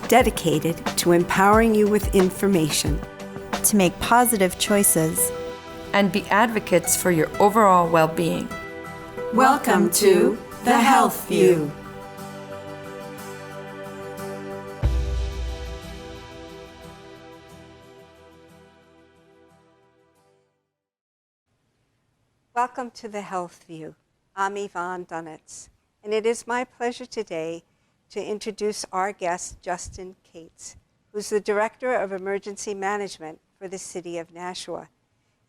dedicated to empowering you with information to make positive choices and be advocates for your overall well-being. Welcome to The Health View. Welcome to The Health View. I'm Yvonne Dunetz, and it is my pleasure today to introduce our guest, Justin Cates, who's the Director of Emergency Management for the City of Nashua.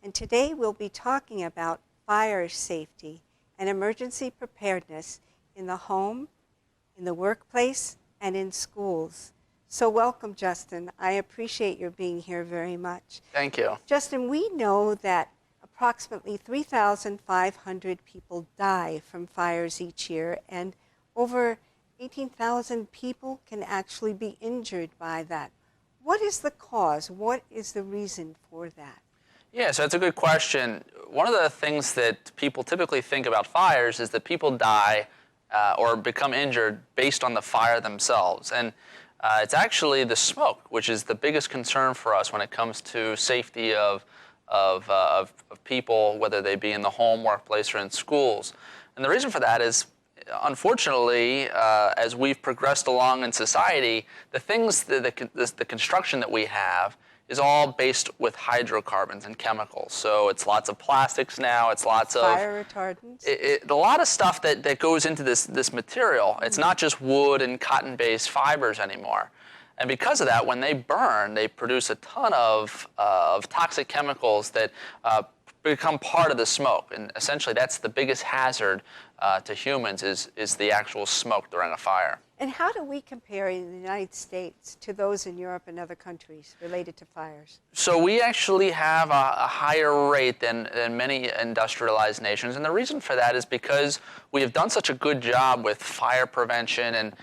And today we'll be talking about fire safety and emergency preparedness in the home, in the workplace, and in schools. So welcome, Justin. I appreciate your being here very much. Thank you. Justin, we know that approximately 3,500 people die from fires each year, and over 18,000 people can actually be injured by that. What is the cause? What is the reason for that? Yeah, so that's a good question. One of the things that people typically think about fires is that people die or become injured based on the fire themselves. And it's actually the smoke, which is the biggest concern for us when it comes to safety of people, whether they be in the home, workplace, or in schools. And the reason for that is, unfortunately, as we've progressed along in society, the things, the construction that we have is all based with hydrocarbons and chemicals. So it's lots of plastics now, it's lots of fire retardants. A lot of stuff that goes into this material. Mm-hmm. It's not just wood and cotton-based fibers anymore. And because of that, when they burn, they produce a ton of toxic chemicals that become part of the smoke. And essentially, that's the biggest hazard to humans is the actual smoke during a fire. And how do we compare in the United States to those in Europe and other countries related to fires? So we actually have a higher rate than many industrialized nations. And the reason for that is because we have done such a good job with fire prevention and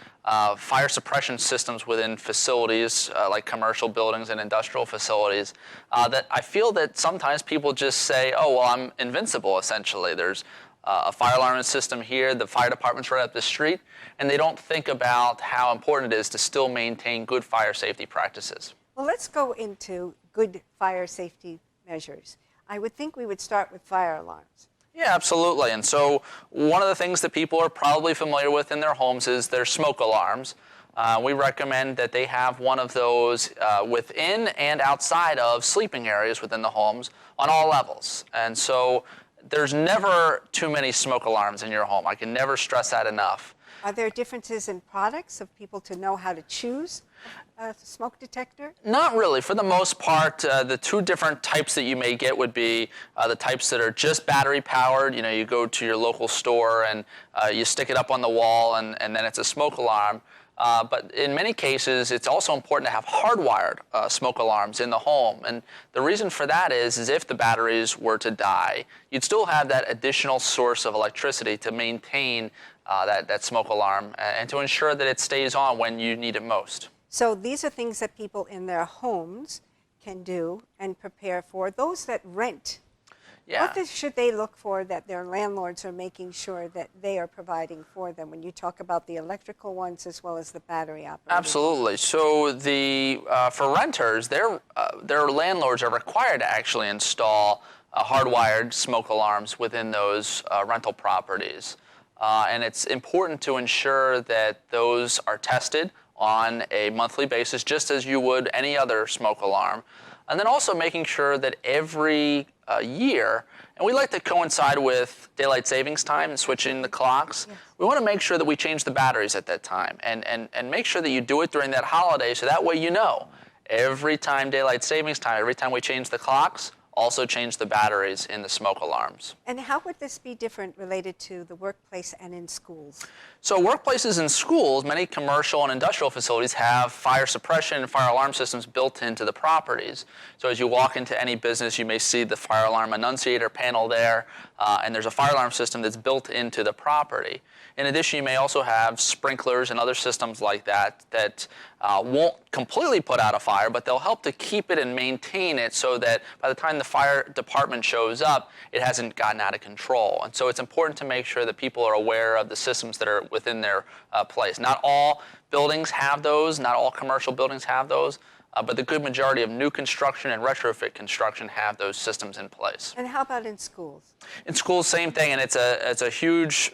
fire suppression systems within facilities like commercial buildings and industrial facilities that I feel that sometimes people just say, oh, well, I'm invincible, essentially. There's a fire alarm system here, the fire department's right up the street, and they don't think about how important it is to still maintain good fire safety practices. Well, let's go into good fire safety measures. I would think we would start with fire alarms. Yeah, absolutely. And so one of the things that people are probably familiar with in their homes is their smoke alarms. We recommend that they have one of those within and outside of sleeping areas within the homes on all levels. And so there's never too many smoke alarms in your home. I can never stress that enough. Are there differences in products of people to know how to choose a smoke detector? Not really. For the most part, the two different types that you may get would be the types that are just battery powered. You know, you go to your local store and you stick it up on the wall and then it's a smoke alarm. But in many cases, it's also important to have hardwired smoke alarms in the home. And the reason for that is if the batteries were to die, you'd still have that additional source of electricity to maintain that smoke alarm and to ensure that it stays on when you need it most. So these are things that people in their homes can do and prepare for. Those that rent, yeah. What should they look for that their landlords are making sure that they are providing for them when you talk about the electrical ones as well as the battery operated? Absolutely. So for renters, their landlords are required to actually install hardwired smoke alarms within those rental properties. And it's important to ensure that those are tested on a monthly basis, just as you would any other smoke alarm. And then also making sure that every year, and we like to coincide with daylight savings time and switching the clocks. Yes. We want to make sure that we change the batteries at that time and make sure that you do it during that holiday so that way you know every time daylight savings time, every time we change the clocks, also change the batteries in the smoke alarms. And how would this be different related to the workplace and in schools? So workplaces and schools, many commercial and industrial facilities have fire suppression and fire alarm systems built into the properties. So as you walk into any business, you may see the fire alarm annunciator panel there, and there's a fire alarm system that's built into the property. In addition, you may also have sprinklers and other systems like that that won't completely put out a fire, but they'll help to keep it and maintain it so that by the time the fire department shows up, it hasn't gotten out of control. And so it's important to make sure that people are aware of the systems that are within their place. Not all buildings have those, not all commercial buildings have those, but the good majority of new construction and retrofit construction have those systems in place. And how about in schools? In schools, same thing, and it's a huge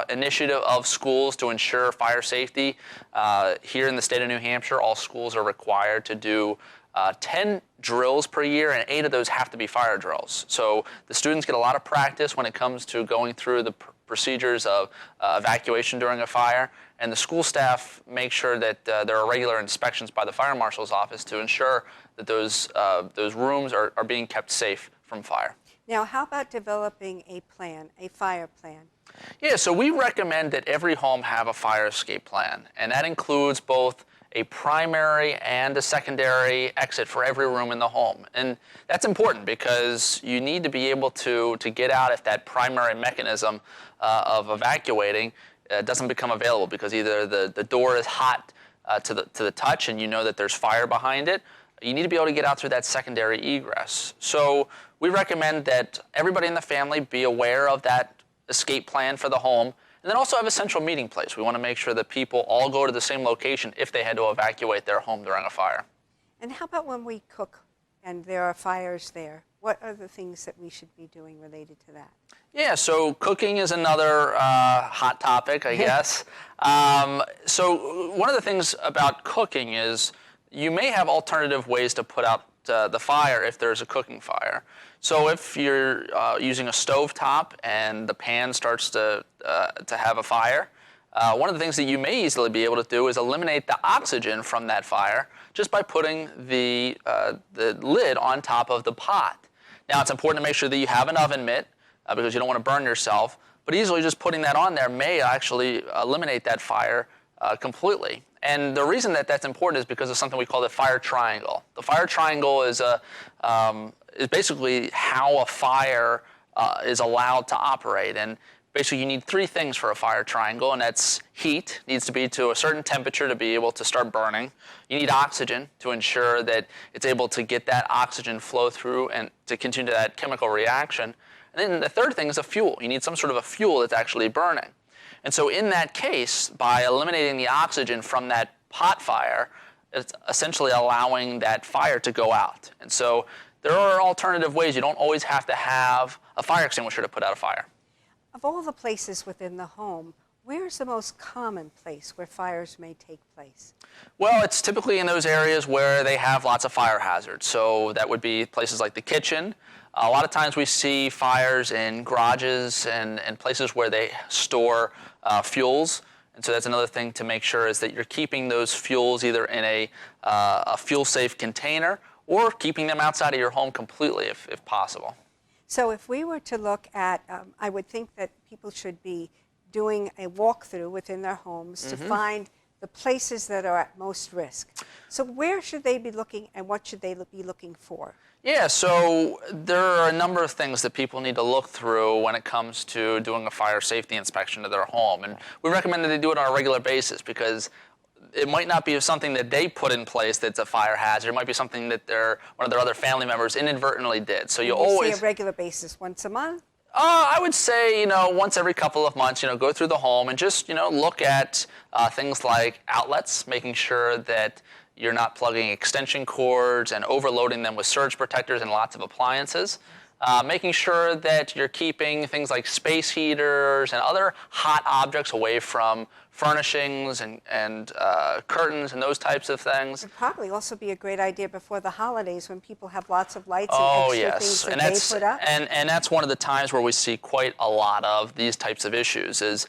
initiative of schools to ensure fire safety. Here in the state of New Hampshire, all schools are required to do 10 drills per year, and 8 of those have to be fire drills. So the students get a lot of practice when it comes to going through the procedures of evacuation during a fire, and the school staff make sure that there are regular inspections by the fire marshal's office to ensure that those rooms are being kept safe from fire. Now, how about developing a plan, a fire plan? Yeah, so we recommend that every home have a fire escape plan, and that includes both a primary and a secondary exit for every room in the home. And that's important because you need to be able to get out if that primary mechanism of evacuating doesn't become available, because either the door is hot to the touch and you know that there's fire behind it. You need to be able to get out through that secondary egress. So we recommend that everybody in the family be aware of that escape plan for the home, and then also have a central meeting place. We want to make sure that people all go to the same location if they had to evacuate their home during a fire. And how about when we cook and there are fires there? What are the things that we should be doing related to that? Yeah, so cooking is another hot topic, I guess. So one of the things about cooking is you may have alternative ways to put out the fire if there's a cooking fire. So if you're using a stovetop and the pan starts to have a fire, one of the things that you may easily be able to do is eliminate the oxygen from that fire just by putting the lid on top of the pot. Now, it's important to make sure that you have an oven mitt because you don't want to burn yourself, but easily just putting that on there may actually eliminate that fire completely. And the reason that that's important is because of something we call the fire triangle. The fire triangle is basically how a fire is allowed to operate. And basically you need 3 things for a fire triangle, and that's heat, needs to be to a certain temperature to be able to start burning. You need oxygen to ensure that it's able to get that oxygen flow through and to continue that chemical reaction. And then the third thing is a fuel. You need some sort of a fuel that's actually burning. And so in that case, by eliminating the oxygen from that pot fire, it's essentially allowing that fire to go out. And so there are alternative ways. You don't always have to have a fire extinguisher to put out a fire. Of all the places within the home, where's the most common place where fires may take place? Well, it's typically in those areas where they have lots of fire hazards. So that would be places like the kitchen. A lot of times we see fires in garages and places where they store fuels. And so that's another thing to make sure is that you're keeping those fuels either in a fuel-safe container or keeping them outside of your home completely if possible. So if we were to look at, I would think that people should be doing a walkthrough within their homes to find the places that are at most risk. So where should they be looking and what should they be looking for? Yeah, so there are a number of things that people need to look through when it comes to doing a fire safety inspection of their home. And we recommend that they do it on a regular basis because it might not be something that they put in place that's a fire hazard. It might be something that one of their other family members inadvertently did. So you always say a regular basis, once a month? I would say, once every couple of months, go through the home and just, look at things like outlets, making sure that you're not plugging extension cords and overloading them with surge protectors and lots of appliances. Making sure that you're keeping things like space heaters and other hot objects away from furnishings and curtains and those types of things. It'd probably also be a great idea before the holidays when people have lots of lights and extra things that they put up. And that's one of the times where we see quite a lot of these types of issues is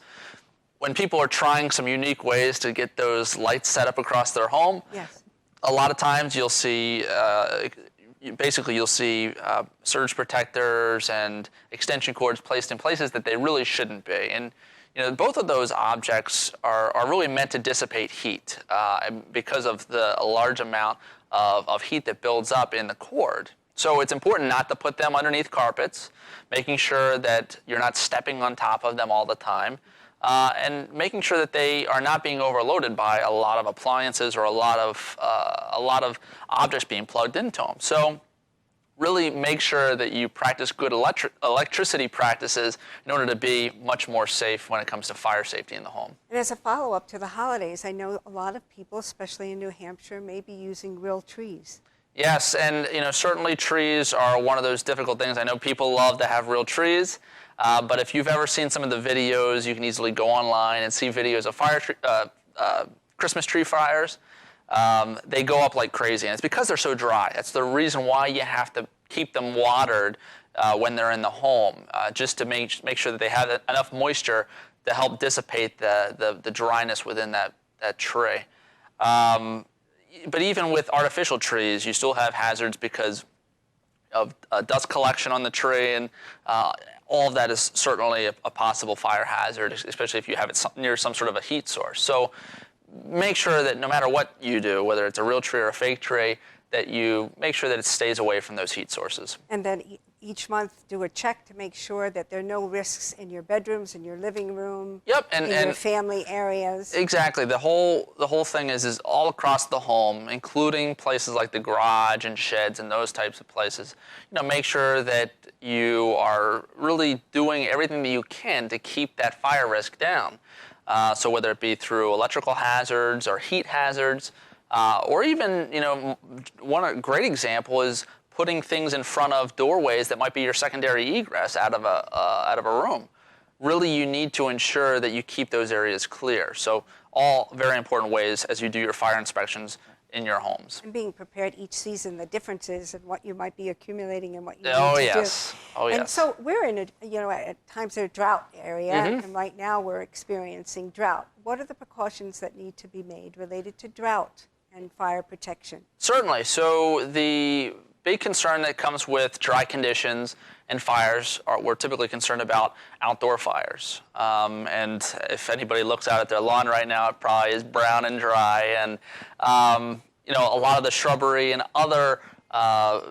when people are trying some unique ways to get those lights set up across their home. Yes. A lot of times you'll see surge protectors and extension cords placed in places that they really shouldn't be. And both of those objects are really meant to dissipate heat because of the large amount of heat that builds up in the cord. So it's important not to put them underneath carpets, making sure that you're not stepping on top of them all the time. And making sure that they are not being overloaded by a lot of appliances or a lot of objects being plugged into them. So really make sure that you practice good electricity practices in order to be much more safe when it comes to fire safety in the home. And as a follow-up to the holidays, I know a lot of people, especially in New Hampshire, may be using real trees. Yes, and certainly trees are one of those difficult things. I know people love to have real trees, but if you've ever seen some of the videos, you can easily go online and see videos of Christmas tree fires. They go up like crazy, and it's because they're so dry. That's the reason why you have to keep them watered when they're in the home, just to make sure that they have enough moisture to help dissipate the dryness within that tree. But even with artificial trees, you still have hazards because of dust collection on the tree, and all of that is certainly a possible fire hazard, especially if you have it near some sort of a heat source. So make sure that no matter what you do, whether it's a real tree or a fake tree, that you make sure that it stays away from those heat sources. And then each month do a check to make sure that there are no risks in your bedrooms, in your living room, Yep, in your family areas. Exactly. The whole thing is all across the home, including places like the garage and sheds and those types of places. Make sure that you are really doing everything that you can to keep that fire risk down. So whether it be through electrical hazards or heat hazards, or even, one great example is putting things in front of doorways that might be your secondary egress out of a room. Really, you need to ensure that you keep those areas clear. So all very important ways as you do your fire inspections in your homes. And being prepared each season, the differences and what you might be accumulating and what you Oh, need to yes. do. Oh, yes. And so we're in at times a drought area, and right now we're experiencing drought. What are the precautions that need to be made related to drought and fire protection? Certainly. So the big concern that comes with dry conditions and fires we're typically concerned about outdoor fires. And if anybody looks out at their lawn right now, it probably is brown and dry. And a lot of the shrubbery and other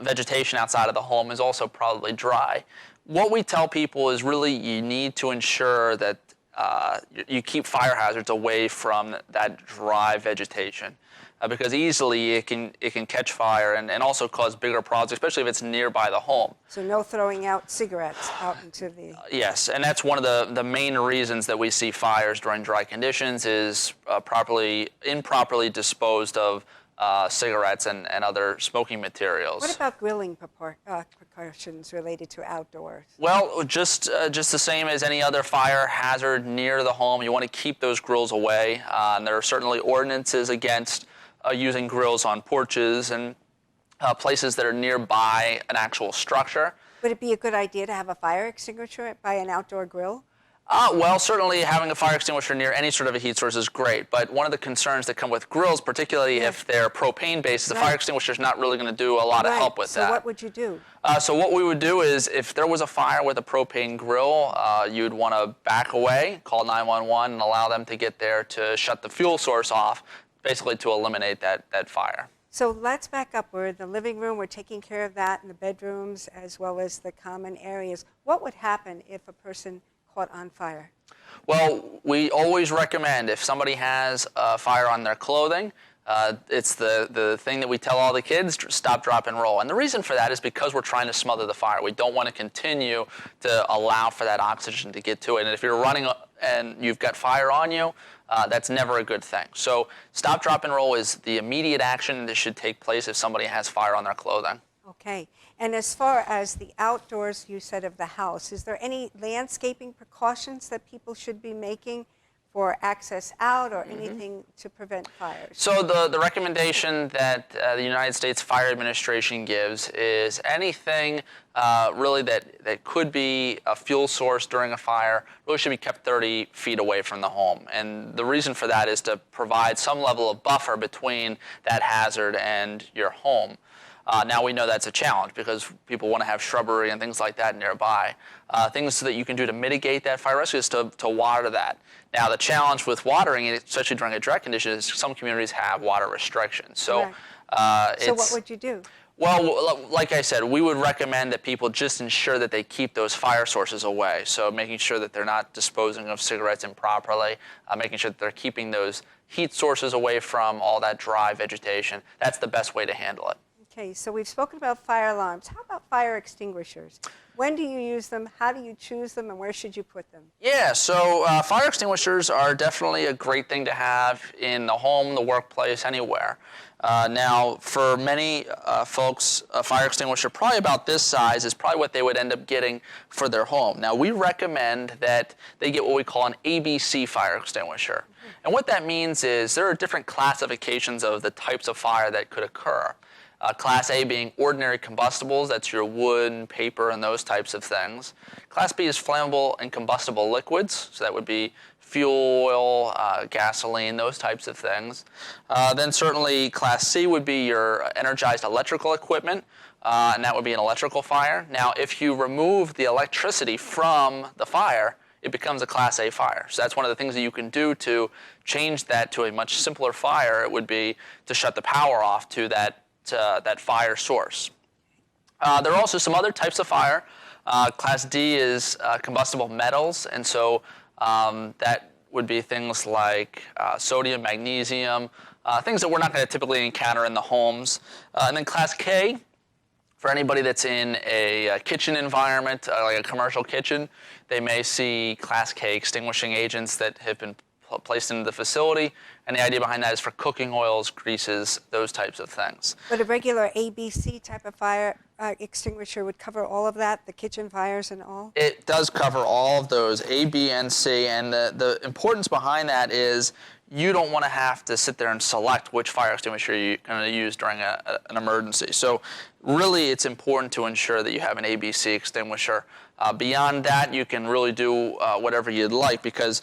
vegetation outside of the home is also probably dry. What we tell people is really you need to ensure that you keep fire hazards away from that dry vegetation. Because easily it can catch fire and also cause bigger problems, especially if it's nearby the home. So no throwing out cigarettes out into the... Yes, and that's one of the main reasons that we see fires during dry conditions is improperly disposed of cigarettes and other smoking materials. What about grilling precautions related to outdoors? Well, just the same as any other fire hazard near the home, you want to keep those grills away. And there are certainly ordinances against using grills on porches and places that are nearby an actual structure. Would it be a good idea to have a fire extinguisher by an outdoor grill? Well, certainly having a fire extinguisher near any sort of a heat source is great, but one of the concerns that come with grills, particularly if they're propane-based, the fire extinguisher is not really going to do a lot of help with that. So what would you do? So what we would do is if there was a fire with a propane grill, you'd want to back away, call 911, and allow them to get there to shut the fuel source off, basically to eliminate that fire. So let's back up. We're in the living room. We're taking care of that in the bedrooms as well as the common areas. What would happen if a person caught on fire? Well, we always recommend if somebody has a fire on their clothing, it's the thing that we tell all the kids, stop, drop, and roll. And the reason for that is because we're trying to smother the fire. We don't want to continue to allow for that oxygen to get to it. And if you're running and you've got fire on you, that's never a good thing. So stop, drop, and roll is the immediate action that should take place if somebody has fire on their clothing. Okay. And as far as the outdoors, you said, of the house, is there any landscaping precautions that people should be making for access out or anything to prevent fires? So the recommendation that the United States Fire Administration gives is anything really that could be a fuel source during a fire really should be kept 30 feet away from the home. And the reason for that is to provide some level of buffer between that hazard and your home. Now we know that's a challenge because people want to have shrubbery and things like that nearby. Things that you can do to mitigate that fire risk is to water that. Now the challenge with watering it, especially during a dry condition, is some communities have water restrictions. So, so what would you do? Well, like I said, we would recommend that people just ensure that they keep those fire sources away. So making sure that they're not disposing of cigarettes improperly, making sure that they're keeping those heat sources away from all that dry vegetation. That's the best way to handle it. Okay, so we've spoken about fire alarms. How about fire extinguishers? When do you use them? How do you choose them? And where should you put them? Yeah, so fire extinguishers are definitely a great thing to have in the home, the workplace, anywhere. Now, for many folks, a fire extinguisher probably about this size is probably what they would end up getting for their home. Now, we recommend that they get what we call an ABC fire extinguisher. And what that means is there are different classifications of the types of fire that could occur. Class A being ordinary combustibles, that's your wood and paper and those types of things. Class B is flammable and combustible liquids, so that would be fuel oil, gasoline, those types of things. Then certainly Class C would be your energized electrical equipment, and that would be an electrical fire. Now, if you remove the electricity from the fire, it becomes a Class A fire. So that's one of the things that you can do to change that to a much simpler fire. It would be to shut the power off to that fire source. There are also some other types of fire. Class D is combustible metals, and so that would be things like sodium, magnesium, things that we're not going to typically encounter in the homes. And then Class K, for anybody that's in a kitchen environment, like a commercial kitchen, they may see Class K extinguishing agents that have been placed into the facility, and the idea behind that is for cooking oils, greases, those types of things. But a regular ABC type of fire extinguisher would cover all of that, the kitchen fires and all? It does cover all of those, A, B, and C, and the importance behind that is you don't want to have to sit there and select which fire extinguisher you're going to use during an emergency. So really it's important to ensure that you have an ABC extinguisher. Beyond that, you can really do whatever you'd like, because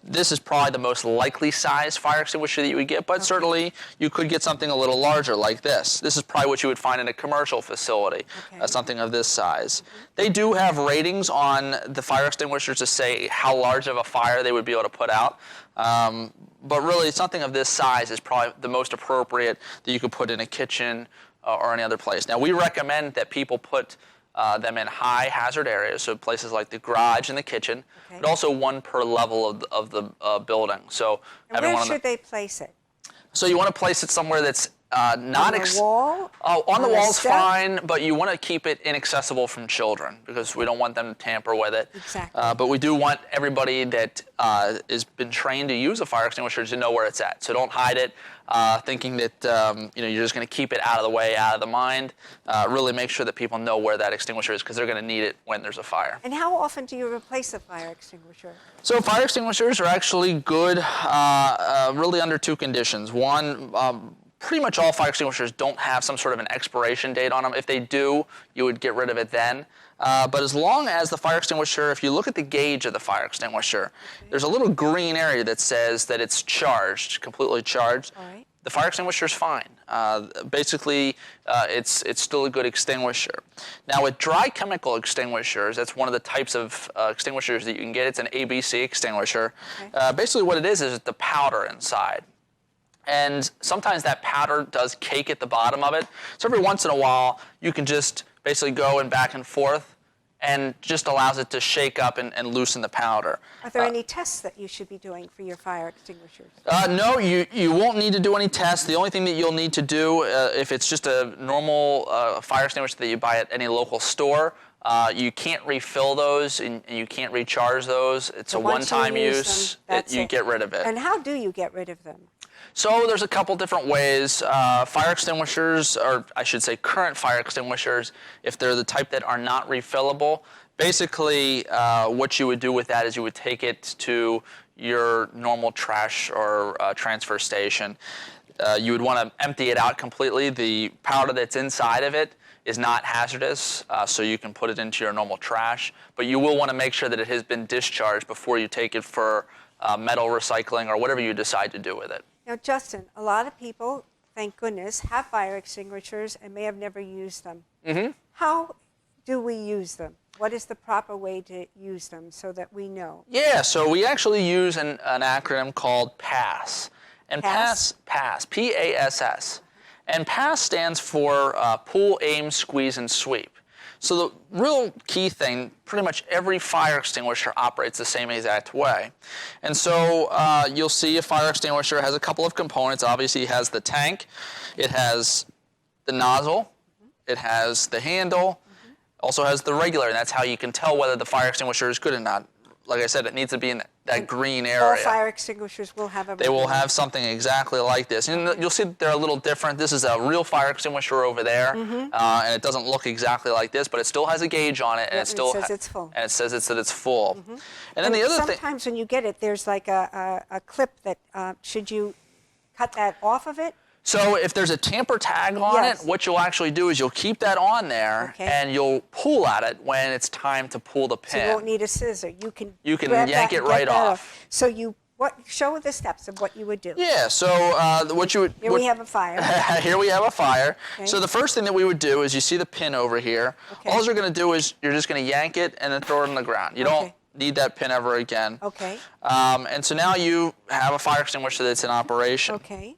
this is probably the most likely size fire extinguisher that you would get, but certainly you could get something a little larger like this. This is probably what you would find in a commercial facility, something of this size. They do have ratings on the fire extinguishers to say how large of a fire they would be able to put out. But really, something of this size is probably the most appropriate that you could put in a kitchen or any other place. Now, we recommend that people put them in high hazard areas, so places like the garage and the kitchen, but also one per level of the building. So, and where should they place it? So you want to place it somewhere that's not on the wall? On the wall's fine, but you want to keep it inaccessible from children because we don't want them to tamper with it. Exactly. But we do want everybody that has been trained to use a fire extinguisher to know where it's at. So don't hide it, thinking that you're just going to keep it out of the way, out of the mind. Really make sure that people know where that extinguisher is because they're going to need it when there's a fire. And how often do you replace a fire extinguisher? So fire extinguishers are actually good really under two conditions. One, pretty much all fire extinguishers don't have some sort of an expiration date on them. If they do, you would get rid of it then. But as long as the fire extinguisher, if you look at the gauge of the fire extinguisher, there's a little green area that says that it's charged, completely charged. All right. The fire extinguisher is fine. Basically, it's still a good extinguisher. Now, with dry chemical extinguishers, that's one of the types of extinguishers that you can get. It's an ABC extinguisher. Okay. Basically, what it is the powder inside. And sometimes that powder does cake at the bottom of it. So every once in a while, you can just basically go and back and forth and just allows it to shake up and loosen the powder. Are there any tests that you should be doing for your fire extinguishers? No, you won't need to do any tests. The only thing that you'll need to do, if it's just a normal fire extinguisher that you buy at any local store, you can't refill those and you can't recharge those. It's a one-time use. You get rid of it. And how do you get rid of them? So there's a couple different ways. Fire extinguishers, or I should say current fire extinguishers, if they're the type that are not refillable, basically what you would do with that is you would take it to your normal trash or transfer station. You would want to empty it out completely. The powder that's inside of it is not hazardous, so you can put it into your normal trash, but you will want to make sure that it has been discharged before you take it for metal recycling or whatever you decide to do with it. Now, Justin, a lot of people, thank goodness, have fire extinguishers and may have never used them. Mm-hmm. How do we use them? What is the proper way to use them so that we know? Yeah, so we actually use an acronym called PASS. And PASS, P-A-S-S. And PASS stands for Pull, Aim, Squeeze, and Sweep. So the real key thing, pretty much every fire extinguisher operates the same exact way. And so you'll see a fire extinguisher has a couple of components. Obviously it has the tank, it has the nozzle, it has the handle, also has the regular, and that's how you can tell whether the fire extinguisher is good or not. Like I said, it needs to be in that green area. All fire extinguishers will have a They will regular. have something exactly like this. And you'll see that they're a little different. This is a real fire extinguisher over there, and it doesn't look exactly like this, but it still has a gauge on it, and it still says it's full. And it says that it's full. And then the other thing. Sometimes when you get it, there's like a clip that, should you cut that off of it? So if there's a tamper tag on Yes. it, what you'll actually do is you'll keep that on there, Okay. and you'll pull at it when it's time to pull the So pin. you won't need a scissor. You can yank grab that it and right get that off. So show the steps of what you would do. Yeah, so what you would... Here we have a fire. Here we have a fire. Okay. So the first thing that we would do is you see the pin over here. Okay. All you're going to do is you're just going to yank it and then throw it on the ground. You don't Okay. need that pin ever again. Okay. And so now you have a fire extinguisher that's in operation. Okay.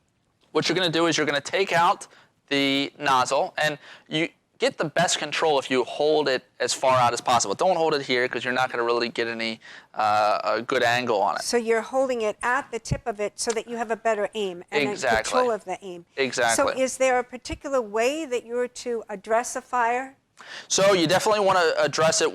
What you're going to do is you're going to take out the nozzle, and you get the best control if you hold it as far out as possible. Don't hold it here because you're not going to really get any a good angle on it. So you're holding it at the tip of it so that you have a better aim and Exactly. a control of the aim. Exactly. So is there a particular way that you're to address a fire? So you definitely want to address it,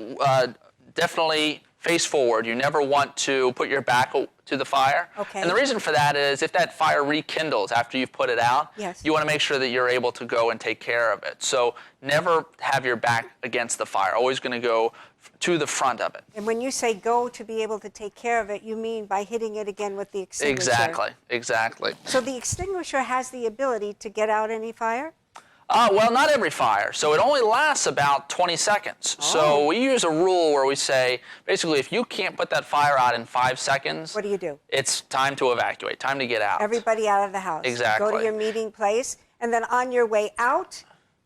definitely face forward. You never want to put your back to the fire. Okay. And the reason for that is if that fire rekindles after you've put it out, Yes. you want to make sure that you're able to go and take care of it. So never have your back against the fire. Always going to go to the front of it. And when you say go to be able to take care of it, you mean by hitting it again with the extinguisher? Exactly, exactly. So the extinguisher has the ability to get out any fire? Well, not every fire. So it only lasts about 20 seconds. Oh. So we use a rule where we say, basically, if you can't put that fire out in 5 seconds, What do? it's time to evacuate, time to get out. Everybody out of the house. Exactly. Go to your meeting place, and then on your way out,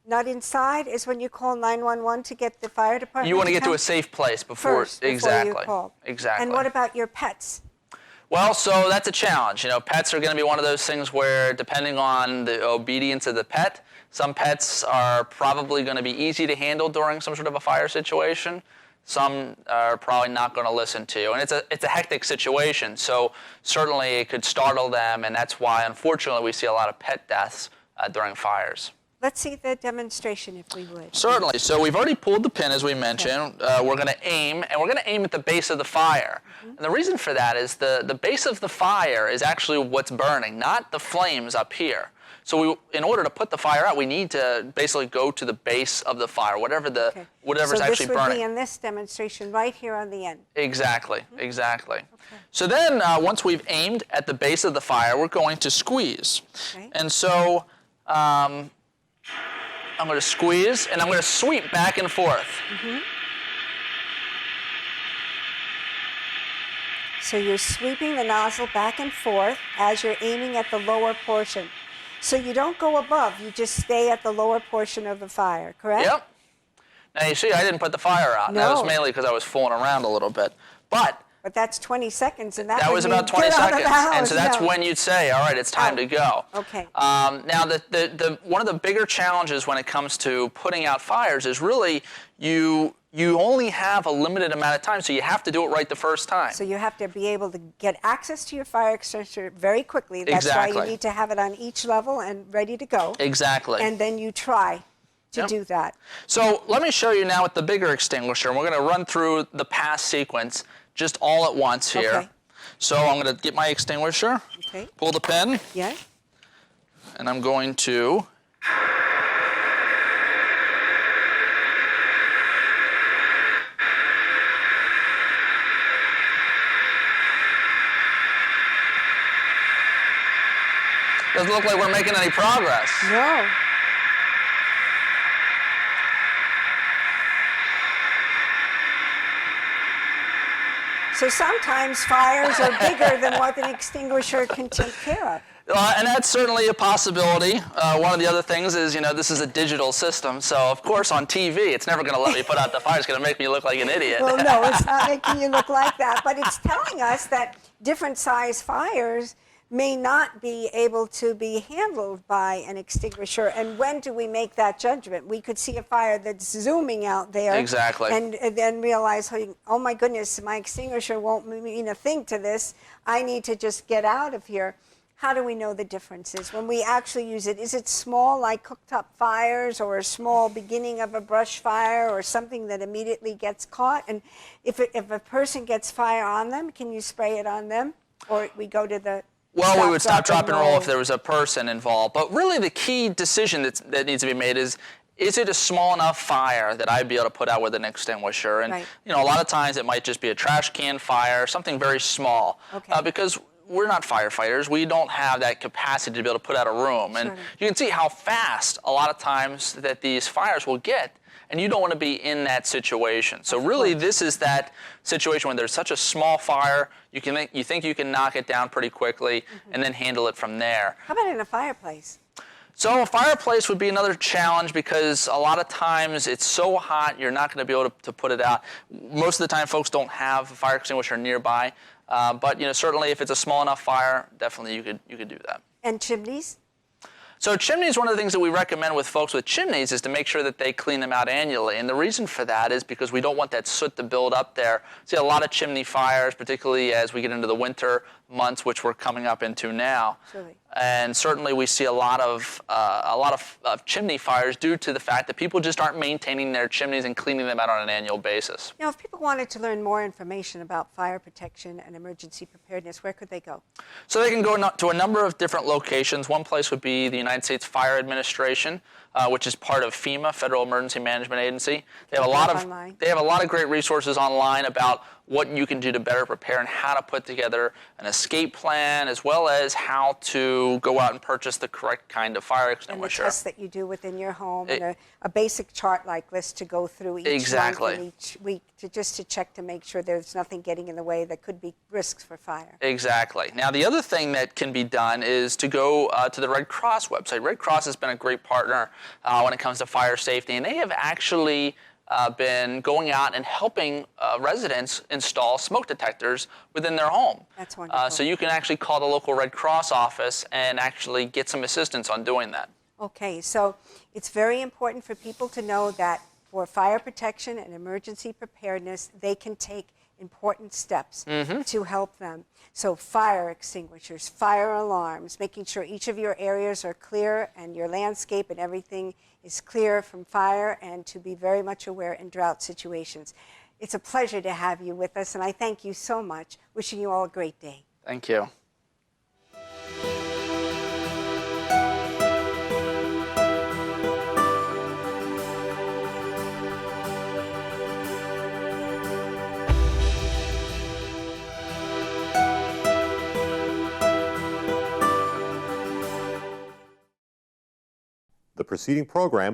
not inside, is when you call 911 to get the fire department. You want to get to come? a safe place before, First, before exactly. you call. Exactly. And what about your pets? Well, so that's a challenge. You know, pets are going to be one of those things where, depending on the obedience of the pet, some pets are probably going to be easy to handle during some sort of a fire situation. Some are probably not going to listen to you. And it's a hectic situation, so certainly it could startle them, and that's why, unfortunately, we see a lot of pet deaths during fires. Let's see the demonstration, if we would. Certainly. So we've already pulled the pin, as we mentioned. We're going to aim, and we're going to aim at the base of the fire. And the reason for that is the base of the fire is actually what's burning, not the flames up here. So in order to put the fire out, we need to basically go to the base of the fire, whatever's actually So this would burning. be in this demonstration right here on the end. Exactly, exactly. So then once we've aimed at the base of the fire, we're going to squeeze. Okay. And so I'm going to squeeze, and I'm going to sweep back and forth. So you're sweeping the nozzle back and forth as you're aiming at the lower portion. So you don't go above, you just stay at the lower portion of the fire, correct? Yep. Now you see, I didn't put the fire out. No. That was mainly because I was fooling around a little bit. But But that's 20 seconds, and that was about 20 seconds. And so that's when you'd say, all right, it's time to go. Okay. Now, one of the bigger challenges when it comes to putting out fires is really you only have a limited amount of time, so you have to do it right the first time. So you have to be able to get access to your fire extinguisher very quickly. That's why Exactly. you need to have it on each level and ready to go. Exactly. And then you try to Yep. do that. So let me show you now with the bigger extinguisher. We're going to run through the pass sequence just all at once here. Okay. So I'm going to get my extinguisher, Okay. pull the pin, Yeah? and I'm going to doesn't look like we're making any progress. No. So sometimes fires are bigger than what an extinguisher can take care of. And that's certainly a possibility. One of the other things is, this is a digital system, so of course on TV, it's never going to let me put out the fire. It's going to make me look like an idiot. Well, no, it's not making you look like that, but it's telling us that different size fires may not be able to be handled by an extinguisher. And when do we make that judgment? We could see a fire that's zooming out there. Exactly. And then realize, oh my goodness, my extinguisher won't mean a thing to this. I need to just get out of here. How do we know the differences when we actually use it? Is it small, like cooktop fires, or a small beginning of a brush fire, or something that immediately gets caught? And if a person gets fire on them, can you spray it on them? Or we go to the Well, we would stop, drop, and roll roll if there was a person involved. But really the key decision that needs to be made is it a small enough fire that I'd be able to put out with an extinguisher? And Right. you know, a lot of times it might just be a trash can fire, something very small. Okay. Because we're not firefighters. We don't have that capacity to be able to put out a room. And Sure. you can see how fast a lot of times that these fires will get, and you don't want to be in that situation. So really this is that situation when there's such a small fire, you think you can knock it down pretty quickly and then handle it from there. How about in a fireplace? So a fireplace would be another challenge because a lot of times it's so hot you're not going to be able to put it out. Most of the time folks don't have a fire extinguisher nearby, but you know, certainly if it's a small enough fire, definitely you could do that. And chimneys? So chimneys, one of the things that we recommend with folks with chimneys is to make sure that they clean them out annually. And the reason for that is because we don't want that soot to build up there. See a lot of chimney fires, particularly as we get into the winter months, which we're coming up into now. Absolutely. And certainly we see a lot of chimney fires due to the fact that people just aren't maintaining their chimneys and cleaning them out on an annual basis. Now, if people wanted to learn more information about fire protection and emergency preparedness, where could they go? So they can go to a number of different locations. One place would be the United States Fire Administration, which is part of FEMA, Federal Emergency Management Agency. They have a lot of great resources online about what you can do to better prepare and how to put together an escape plan, as well as how to go out and purchase the correct kind of fire And the extinguisher. tests that you do within your home, and a basic chart like this to go through each Exactly. month and each week to check to make sure there's nothing getting in the way that could be risks for fire. Exactly. Now, the other thing that can be done is to go to the Red Cross website. Red Cross has been a great partner when it comes to fire safety, and they have actually been going out and helping residents install smoke detectors within their home. That's wonderful. So you can actually call the local Red Cross office and actually get some assistance on doing that. Okay, so it's very important for people to know that for fire protection and emergency preparedness, they can take important steps to help them. So fire extinguishers, fire alarms, making sure each of your areas are clear and your landscape and everything is clear from fire, and to be very much aware in drought situations. It's a pleasure to have you with us, and I thank you so much. Wishing you all a great day. Thank you. The preceding program